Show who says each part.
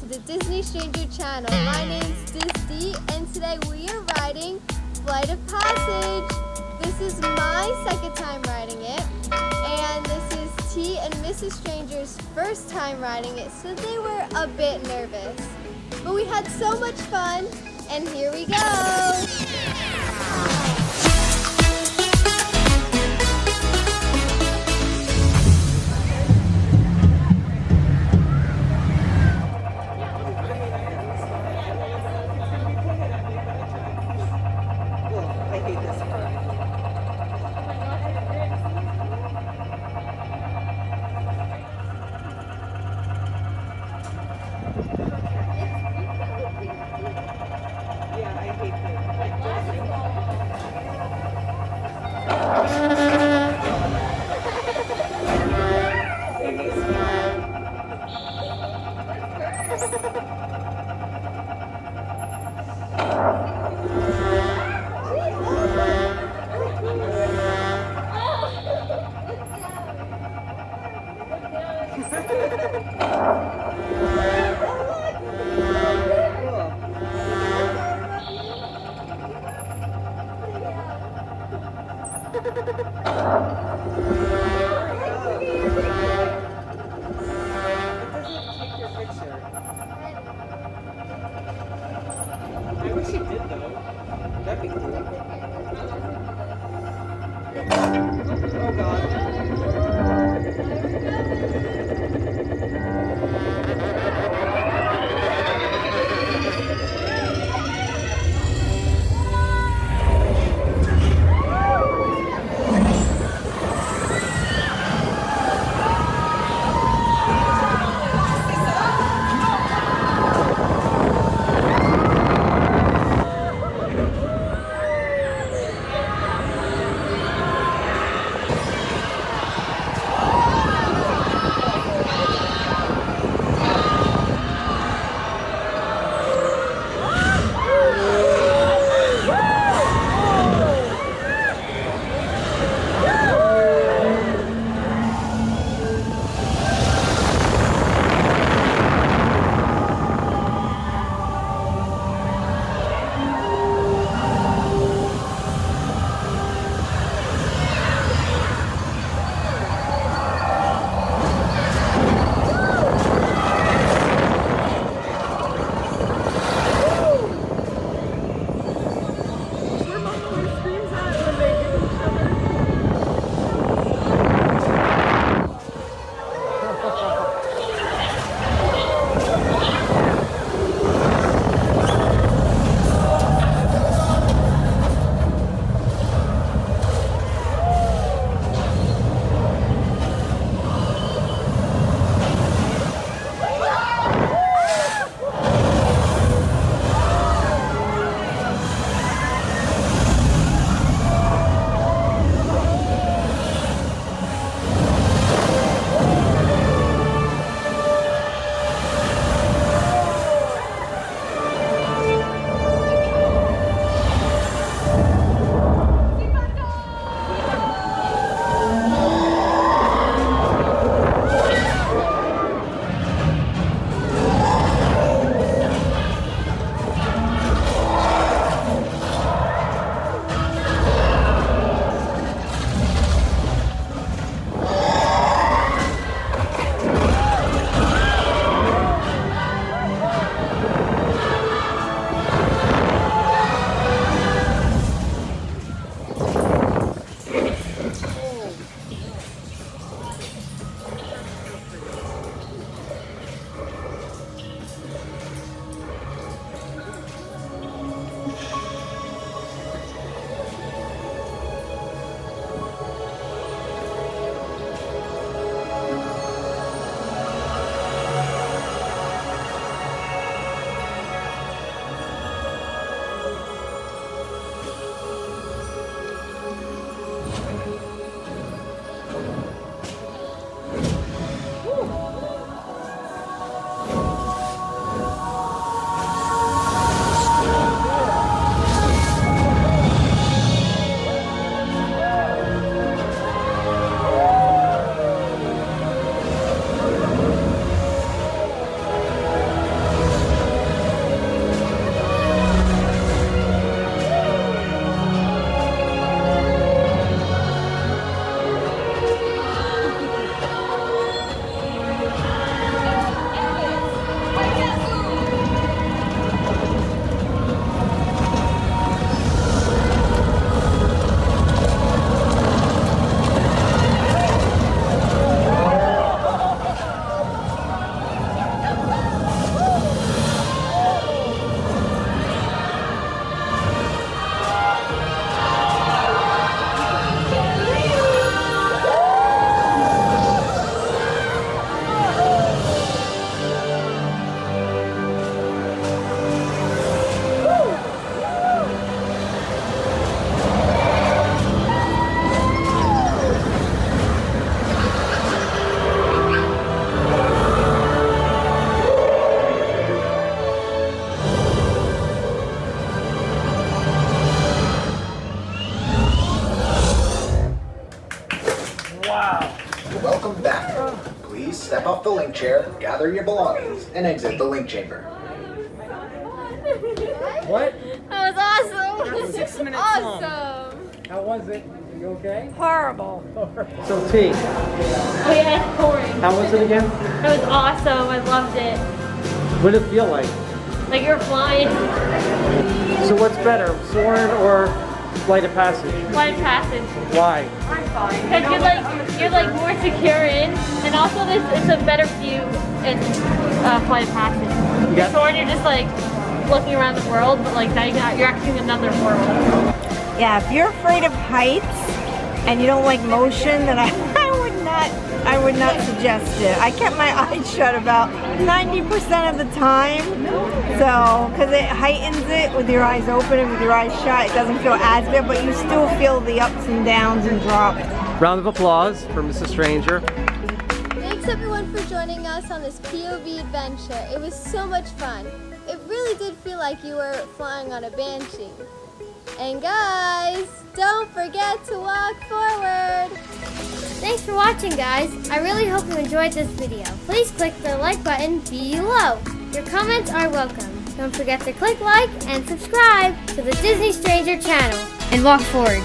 Speaker 1: to the Disney Stranger channel. My name's Disney, and today we are riding Flight of Passage. This is my second time riding it, and this is T and Mrs. Stranger's first time riding it, so they were a bit nervous. But we had so much fun, and here we go!
Speaker 2: I wish it did though. That'd be cool. Oh god.
Speaker 3: Step off the link chair, gather your belongings, and exit the link chamber.
Speaker 4: What?
Speaker 1: That was awesome.
Speaker 4: That was 6 minutes long.
Speaker 1: Awesome.
Speaker 4: How was it? You okay?
Speaker 5: Horrible.
Speaker 4: So T,
Speaker 6: Oh yeah, it's pouring.
Speaker 4: how was it again?
Speaker 6: It was awesome. I loved it.
Speaker 4: What did it feel like?
Speaker 6: Like you're flying.
Speaker 4: So what's better, soaring or flight of passage?
Speaker 6: Flight of passage.
Speaker 4: Why?
Speaker 6: Because you're like more secure in, and also it's a better view in flight of passage.
Speaker 4: You got-
Speaker 6: Soaring, you're just like looking around the world, but like now you're actually in another world.
Speaker 5: Yeah, if you're afraid of heights and you don't like motion, then I would not suggest it. I kept my eyes shut about 90% of the time. So, because it heightens it with your eyes open and with your eyes shut, it doesn't feel as bad, but you still feel the ups and downs and drops.
Speaker 4: Round of applause for Mrs. Stranger.
Speaker 1: Thanks everyone for joining us on this POV adventure. It was so much fun. It really did feel like you were flying on a banshee. And guys, don't forget to walk forward.
Speaker 7: Thanks for watching, guys. I really hope you enjoyed this video. Please click the like button below. Your comments are welcome. Don't forget to click like and subscribe to the Disney Stranger channel. And walk forward.